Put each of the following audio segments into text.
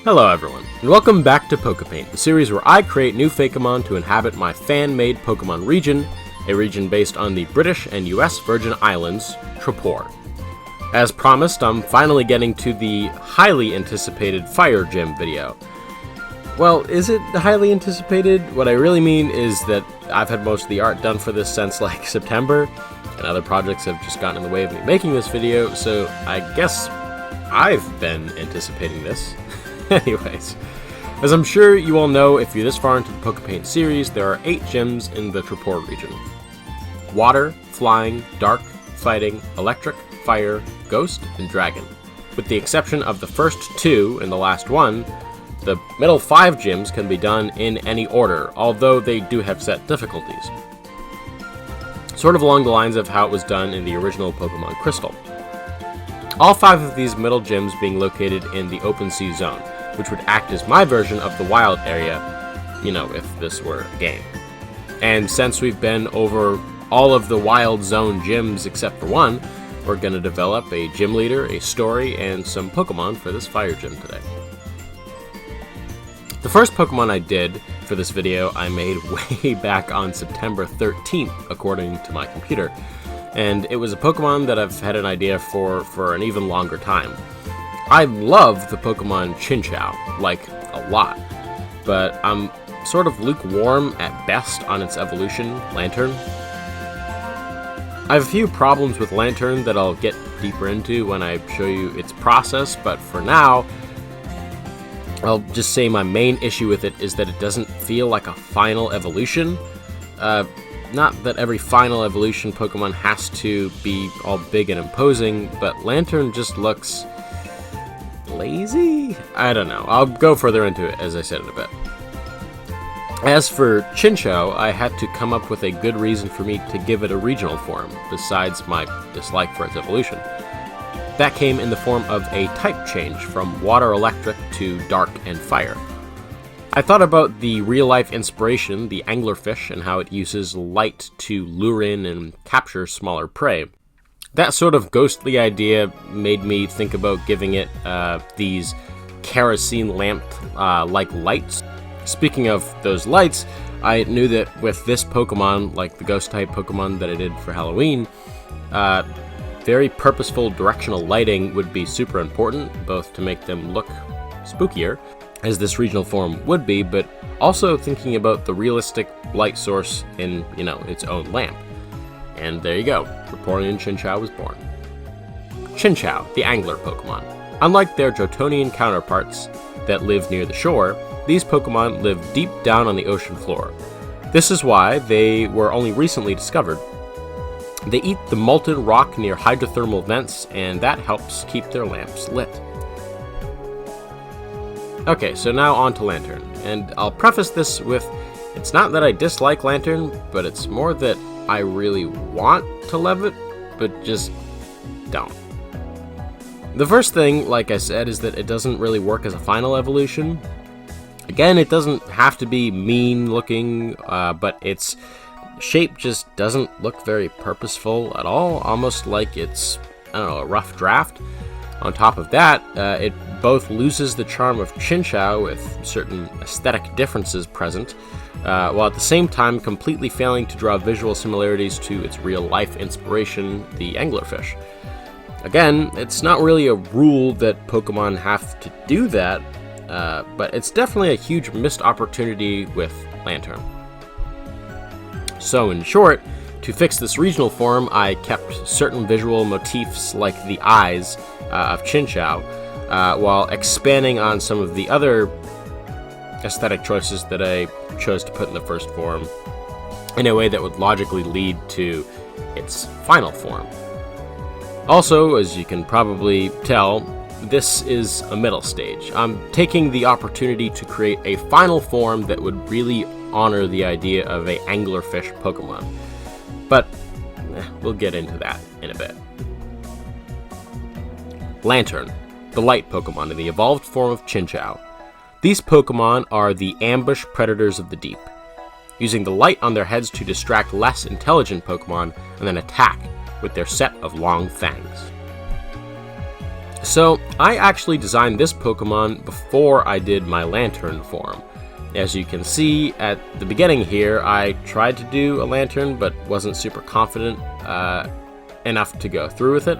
Hello everyone, and welcome back to Pokepaint, the series where I create new Fakemon to inhabit my fan-made Pokemon region, a region based on the British and US Virgin Islands, Tripor. As promised, I'm finally getting to the highly anticipated Fire Gym video. Well, is it highly anticipated? What I really mean is that I've had most of the art done for this since like September, and other projects have just gotten in the way of me making this video, so I guess I've been anticipating this. Anyways, as I'm sure you all know if you're this far into the Pokepaint series, there are 8 gyms in the Tripor region. Water, Flying, Dark, Fighting, Electric, Fire, Ghost, and Dragon. With the exception of the first 2 and the last one, the middle 5 gyms can be done in any order, although they do have set difficulties. Sort of along the lines of how it was done in the original Pokemon Crystal. All 5 of these middle gyms being located in the open sea zone, which would act as my version of the wild area, if this were a game. And since we've been over all of the wild zone gyms except for one, we're going to develop a gym leader, a story, and some Pokemon for this fire gym today. The first Pokemon I did for this video I made way back on September 13th, according to my computer. And it was a Pokemon that I've had an idea for an even longer time. I love the Pokemon Chinchou, like, a lot, but I'm sort of lukewarm at best on its evolution, Lantern. I have a few problems with Lantern that I'll get deeper into when I show you its process, but for now, I'll just say my main issue with it is that it doesn't feel like a final evolution. Not that every final evolution Pokemon has to be all big and imposing, but Lantern just looks lazy? I don't know. I'll go further into it, as I said in a bit. As for Chinchou, I had to come up with a good reason for me to give it a regional form, besides my dislike for its evolution. That came in the form of a type change from Water Electric to Dark and Fire. I thought about the real-life inspiration, the anglerfish, and how it uses light to lure in and capture smaller prey. That sort of ghostly idea made me think about giving it these kerosene lamp-like lights. Speaking of those lights, I knew that with this Pokemon, like the ghost-type Pokemon that I did for Halloween, very purposeful directional lighting would be super important, both to make them look spookier, as this regional form would be, but also thinking about the realistic light source in, its own lamp. And there you go, Triporian Chinchou was born. Chinchou, the angler Pokemon. Unlike their Johtonian counterparts that live near the shore, these Pokemon live deep down on the ocean floor. This is why they were only recently discovered. They eat the molten rock near hydrothermal vents, and that helps keep their lamps lit. Okay, so now on to Lantern, and I'll preface this with, it's not that I dislike Lantern, but it's more that I really want to love it, but just don't. The first thing, like I said, is that it doesn't really work as a final evolution. Again, it doesn't have to be mean looking, but its shape just doesn't look very purposeful at all, almost like it's, a rough draft. On top of that, it both loses the charm of Chinchou with certain aesthetic differences present, while at the same time completely failing to draw visual similarities to its real-life inspiration, the anglerfish. Again, it's not really a rule that Pokemon have to do that, but it's definitely a huge missed opportunity with Lantern. So in short, to fix this regional form, I kept certain visual motifs like the eyes of Chinchou, while expanding on some of the other aesthetic choices that I chose to put in the first form in a way that would logically lead to its final form. Also, as you can probably tell, this is a middle stage. I'm taking the opportunity to create a final form that would really honor the idea of an anglerfish Pokemon. But we'll get into that in a bit. Lantern, the light Pokemon in the evolved form of Chinchou. These Pokemon are the ambush predators of the deep, using the light on their heads to distract less intelligent Pokemon and then attack with their set of long fangs. So I actually designed this Pokemon before I did my Lantern form. As you can see at the beginning here, I tried to do a Lantern but wasn't super confident enough to go through with it.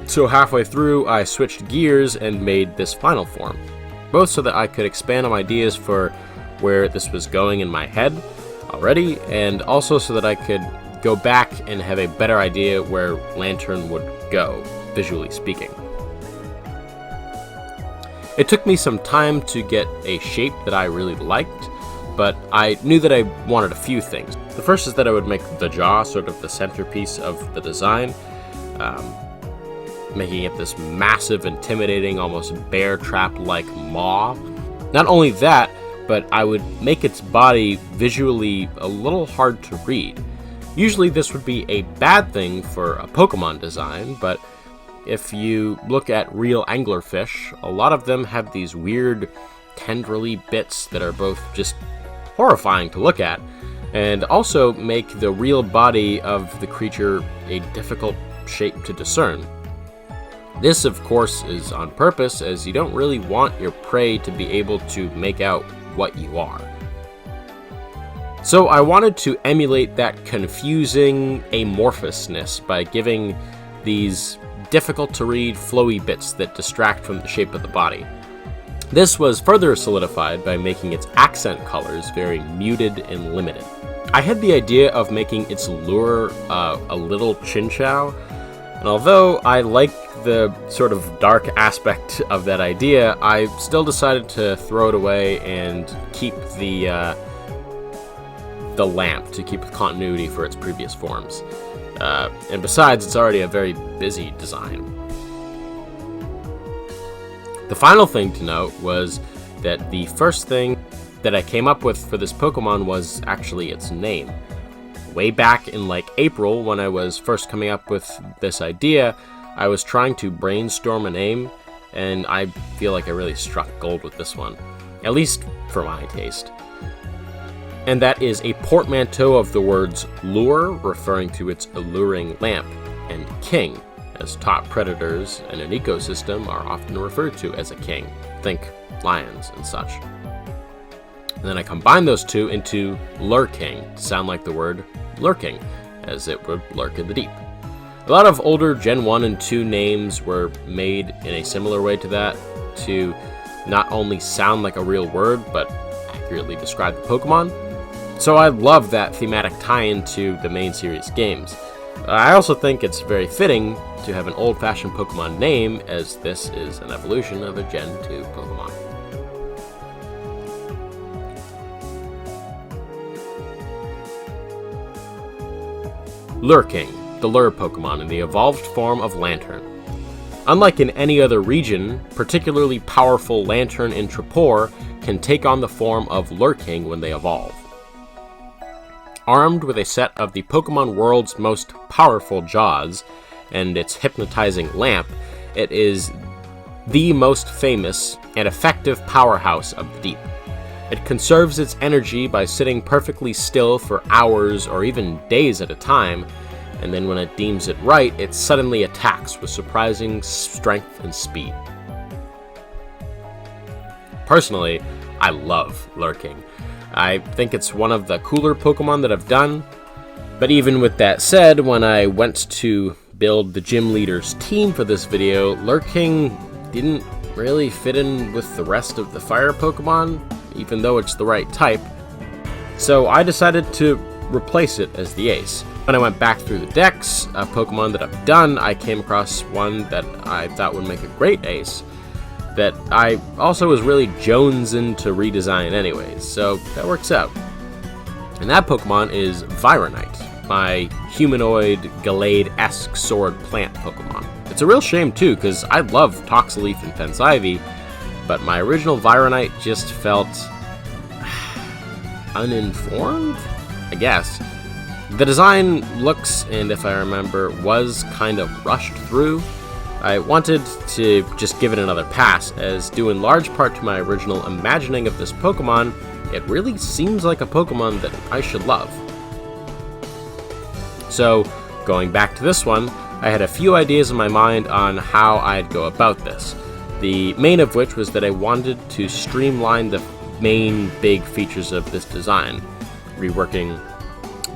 So halfway through, I switched gears and made this final form, both so that I could expand on ideas for where this was going in my head already, and also so that I could go back and have a better idea where Lantern would go, visually speaking. It took me some time to get a shape that I really liked, but I knew that I wanted a few things. The first is that I would make the jaw sort of the centerpiece of the design, making it this massive, intimidating, almost bear trap-like maw. Not only that, but I would make its body visually a little hard to read. Usually this would be a bad thing for a Pokemon design, but if you look at real anglerfish, a lot of them have these weird tendrily bits that are both just horrifying to look at, and also make the real body of the creature a difficult shape to discern. This, of course, is on purpose, as you don't really want your prey to be able to make out what you are. So I wanted to emulate that confusing amorphousness by giving these difficult to read flowy bits that distract from the shape of the body. This was further solidified by making its accent colors very muted and limited. I had the idea of making its lure a little Chinchou, and although I like the sort of dark aspect of that idea, I still decided to throw it away and keep the lamp to keep continuity for its previous forms. And besides, it's already a very busy design. The final thing to note was that the first thing that I came up with for this Pokemon was actually its name. Way back in like April, when I was first coming up with this idea, I was trying to brainstorm a name, and I feel like I really struck gold with this one, at least for my taste. And that is a portmanteau of the words lure, referring to its alluring lamp, and king, as top predators in an ecosystem are often referred to as a king. Think lions and such. And then I combine those two into lurking to sound like the word lurking, as it would lurk in the deep. A lot of older Gen 1 and 2 names were made in a similar way to that, to not only sound like a real word, but accurately describe the Pokemon. So I love that thematic tie-in to the main series games. I also think it's very fitting to have an old-fashioned Pokemon name, as this is an evolution of a Gen 2 Pokemon. Lurking, the lure Pokemon in the evolved form of Lantern. Unlike in any other region, particularly powerful Lantern in Tripor can take on the form of Lurking when they evolve. Armed with a set of the Pokemon world's most powerful jaws and its hypnotizing lamp, it is the most famous and effective powerhouse of the deep. It conserves its energy by sitting perfectly still for hours or even days at a time, and then when it deems it right, it suddenly attacks with surprising strength and speed. Personally, I love Lurking. I think it's one of the cooler Pokemon that I've done, but even with that said, when I went to build the gym leader's team for this video, Lurking didn't really fit in with the rest of the fire Pokemon, even though it's the right type, so I decided to replace it as the ace. When I went back through the decks of Pokemon that I've done, I came across one that I thought would make a great ace, that I also was really jonesing to redesign anyways, so that works out. And that Pokemon is Vironite, my humanoid, Gallade-esque sword plant Pokemon. It's a real shame too, because I love Toxaleaf and Fence Ivy, but my original Vironite just felt uninformed, I guess. The design looks, and if I remember, was kind of rushed through. I wanted to just give it another pass, as due in large part to my original imagining of this Pokemon, it really seems like a Pokemon that I should love. So, going back to this one, I had a few ideas in my mind on how I'd go about this. The main of which was that I wanted to streamline the main big features of this design, reworking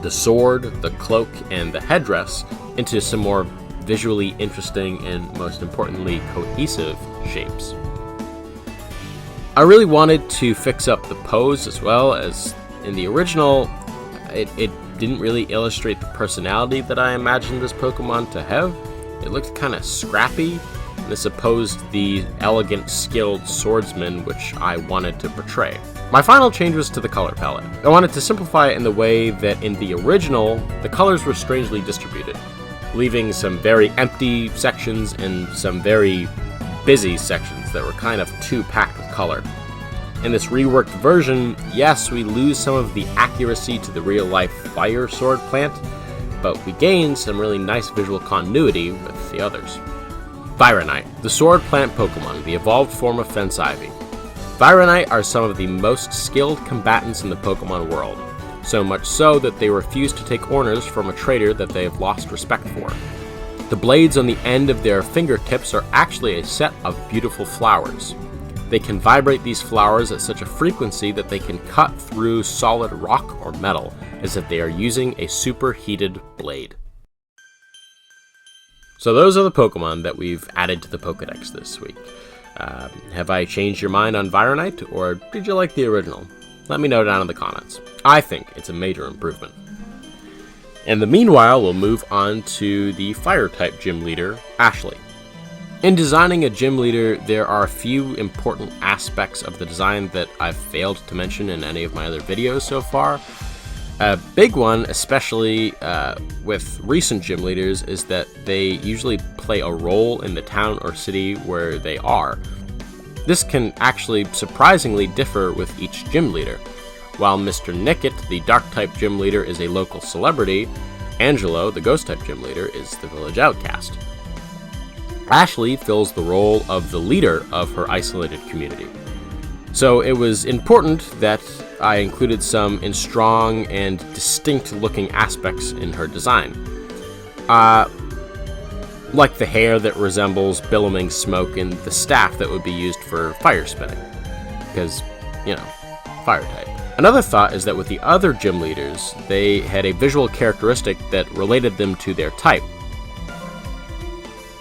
the sword, the cloak, and the headdress into some more visually interesting and, most importantly, cohesive shapes. I really wanted to fix up the pose as well, as in the original, it didn't really illustrate the personality that I imagined this Pokemon to have. It looked kind of scrappy. This opposed the elegant, skilled swordsman which I wanted to portray. My final change was to the color palette. I wanted to simplify it in the way that in the original, the colors were strangely distributed, leaving some very empty sections and some very busy sections that were kind of too packed with color. In this reworked version, yes, we lose some of the accuracy to the real-life fire sword plant, but we gain some really nice visual continuity with the others. Vironite, the sword plant Pokemon, the evolved form of Fence Ivy. Vironite are some of the most skilled combatants in the Pokemon world, so much so that they refuse to take orders from a trainer that they have lost respect for. The blades on the end of their fingertips are actually a set of beautiful flowers. They can vibrate these flowers at such a frequency that they can cut through solid rock or metal, as if they are using a superheated blade. So those are the Pokemon that we've added to the Pokedex this week. Have I changed your mind on Vironite, or did you like the original? Let me know down in the comments. I think it's a major improvement. In the meanwhile, we'll move on to the Fire-type gym leader, Ashley. In designing a gym leader, there are a few important aspects of the design that I've failed to mention in any of my other videos so far. A big one, especially with recent gym leaders, is that they usually play a role in the town or city where they are. This can actually surprisingly differ with each gym leader. While Mr. Nickit, the Dark-type gym leader, is a local celebrity, Angelo, the Ghost-type gym leader, is the village outcast. Ashley fills the role of the leader of her isolated community. So it was important that I included some strong and distinct-looking aspects in her design. Like the hair that resembles billowing smoke and the staff that would be used for fire spitting. Because, fire type. Another thought is that with the other gym leaders, they had a visual characteristic that related them to their type.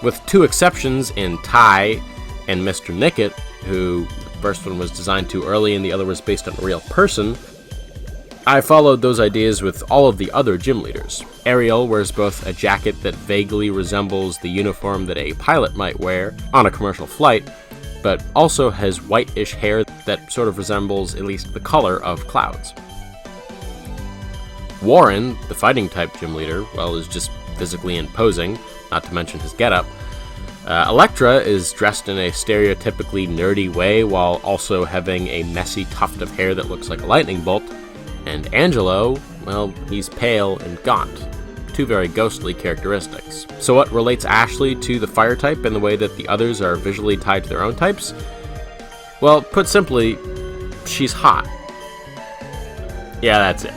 With two exceptions in Ty and Mr. Nickit, who the first one was designed too early and the other was based on a real person, I followed those ideas with all of the other gym leaders. Ariel wears both a jacket that vaguely resembles the uniform that a pilot might wear on a commercial flight, but also has whitish hair that sort of resembles at least the color of clouds. Warren, the fighting type gym leader, is just physically imposing, not to mention his getup. Electra is dressed in a stereotypically nerdy way while also having a messy tuft of hair that looks like a lightning bolt. And Angelo, he's pale and gaunt. Two very ghostly characteristics. So what relates Ashley to the fire type in the way that the others are visually tied to their own types? Well, put simply, she's hot. Yeah, that's it.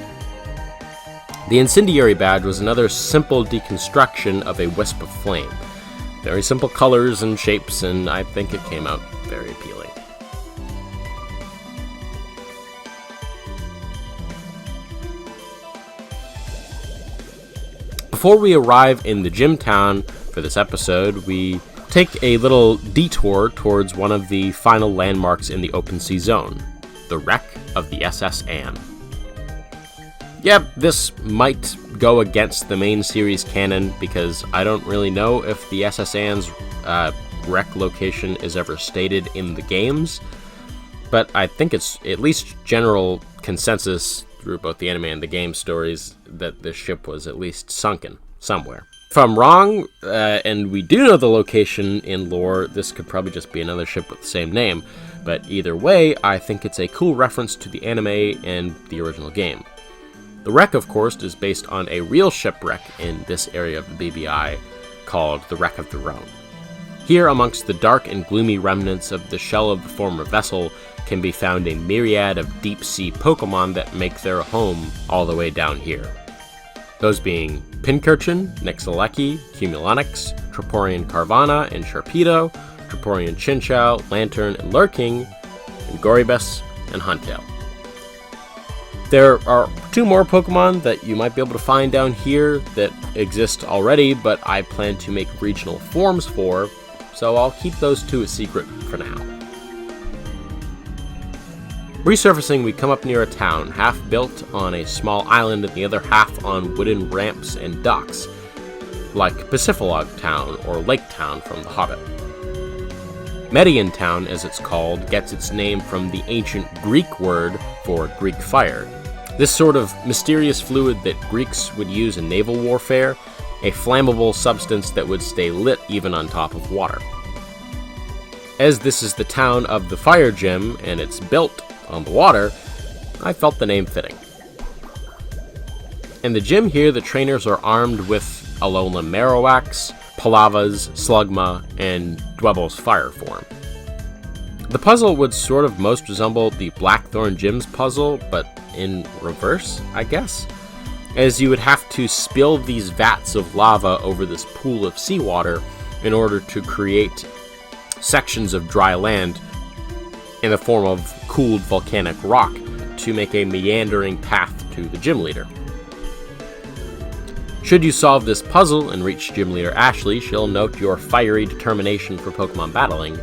The incendiary badge was another simple deconstruction of a wisp of flame. Very simple colors and shapes, and I think it came out very appealing. Before we arrive in the gym town for this episode, we take a little detour towards one of the final landmarks in the open sea zone, the wreck of the SS Anne. Yep, this might go against the main series canon because I don't really know if the SS Anne's wreck location is ever stated in the games, but I think it's at least general consensus through both the anime and the game stories that this ship was at least sunken somewhere. If I'm wrong, and we do know the location in lore, this could probably just be another ship with the same name, but either way, I think it's a cool reference to the anime and the original game. The wreck, of course, is based on a real shipwreck in this area of the BBI called the Wreck of the Rhone. Here, amongst the dark and gloomy remnants of the shell of the former vessel, can be found a myriad of deep-sea Pokemon that make their home all the way down here. those being Pincurchin, Nixalecki, Cumulonyx, Triporian Carvana and Sharpedo, Triporian Chinchou, Lantern and Lurking, and Goribus and Huntail. There are 2 more Pokemon that you might be able to find down here that exist already, but I plan to make regional forms for, so I'll keep those 2 a secret for now. Resurfacing, we come up near a town, half built on a small island and the other half on wooden ramps and docks, like Pacifilog Town or Lake Town from The Hobbit. Median Town, as it's called, gets its name from the ancient Greek word for Greek fire. This sort of mysterious fluid that Greeks would use in naval warfare, a flammable substance that would stay lit even on top of water. As this is the town of the Fire Gym and it's built on the water, I felt the name fitting. In the gym here, the trainers are armed with Alolan Marowaks, Palava's Slugma, and Dwebel's Fire form. The puzzle would sort of most resemble the Blackthorn Gym's puzzle, but in reverse, I guess, as you would have to spill these vats of lava over this pool of seawater in order to create sections of dry land in the form of cooled volcanic rock to make a meandering path to the gym leader. Should you solve this puzzle and reach Gym Leader Ashley, she'll note your fiery determination for Pokemon battling,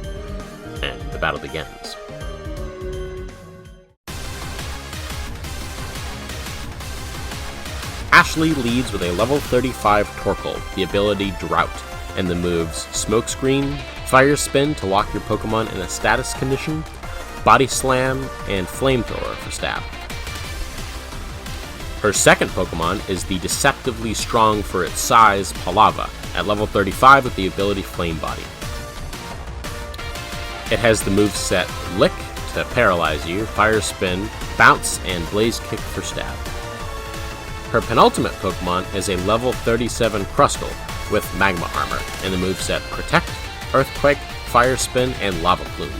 and the battle begins. Ashley leads with a level 35 Torkoal, the ability Drought, and the moves Smokescreen, Fire Spin to lock your Pokemon in a status condition, Body Slam, and Flamethrower for stab. Her second Pokemon is the deceptively strong for its size Palava, at level 35 with the ability Flame Body. It has the moveset Lick to paralyze you, Fire Spin, Bounce, and Blaze Kick for stab. Her penultimate Pokemon is a level 37 Crustle with Magma Armor, and the moveset Protect, Earthquake, Fire Spin, and Lava Plume.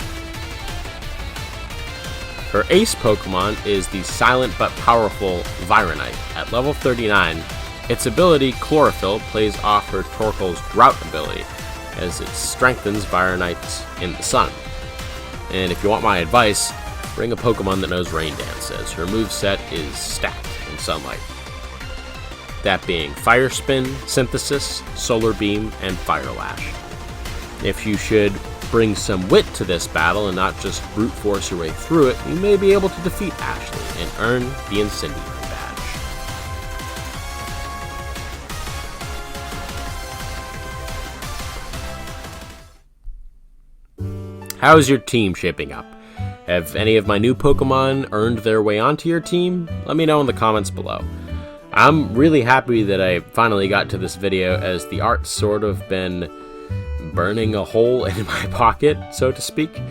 Her ace Pokemon is the silent but powerful Vironite. At level 39, its ability Chlorophyll plays off her Torkoal's Drought ability, as it strengthens Vironites in the sun. And if you want my advice, bring a Pokemon that knows Rain Dance, as her moveset is stacked in sunlight. That being Fire Spin, Synthesis, Solar Beam, and Fire Lash. If you should bring some wit to this battle and not just brute force your way through it, you may be able to defeat Ashley and earn the Incendiary badge. How's your team shaping up? Have any of my new Pokemon earned their way onto your team? Let me know in the comments below. I'm really happy that I finally got to this video, as the art's sort of been burning a hole in my pocket, so to speak.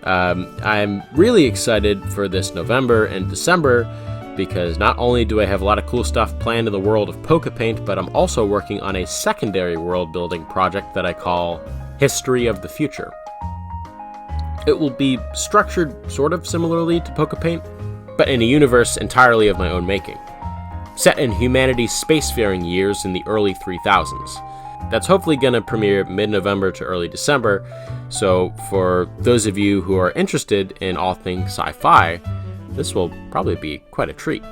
I'm really excited for this November and December, because not only do I have a lot of cool stuff planned in the world of Pokepaint, but I'm also working on a secondary world building project that I call History of the Future. It will be structured sort of similarly to Pokepaint, but in a universe entirely of my own making, set in humanity's spacefaring years in the early 3000s. That's hopefully going to premiere mid-November to early December, so for those of you who are interested in all things sci-fi, this will probably be quite a treat.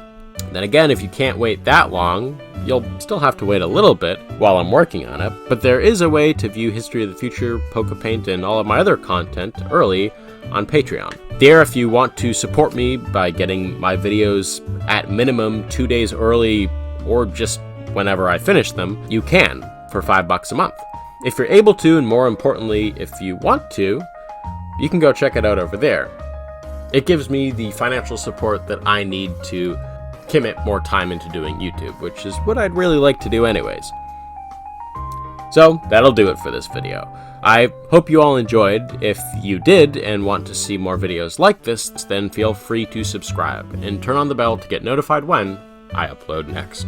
Then again, if you can't wait that long, you'll still have to wait a little bit while I'm working on it, but there is a way to view History of the Future, Pokepaint, and all of my other content early on Patreon. There, if you want to support me by getting my videos at minimum 2 days early, or just whenever I finish them, you can, for $5 a month. If you're able to, and more importantly, if you want to, you can go check it out over there. It gives me the financial support that I need to commit more time into doing YouTube, which is what I'd really like to do anyways. So that'll do it for this video. I hope you all enjoyed. If you did and want to see more videos like this, then feel free to subscribe and turn on the bell to get notified when I upload next.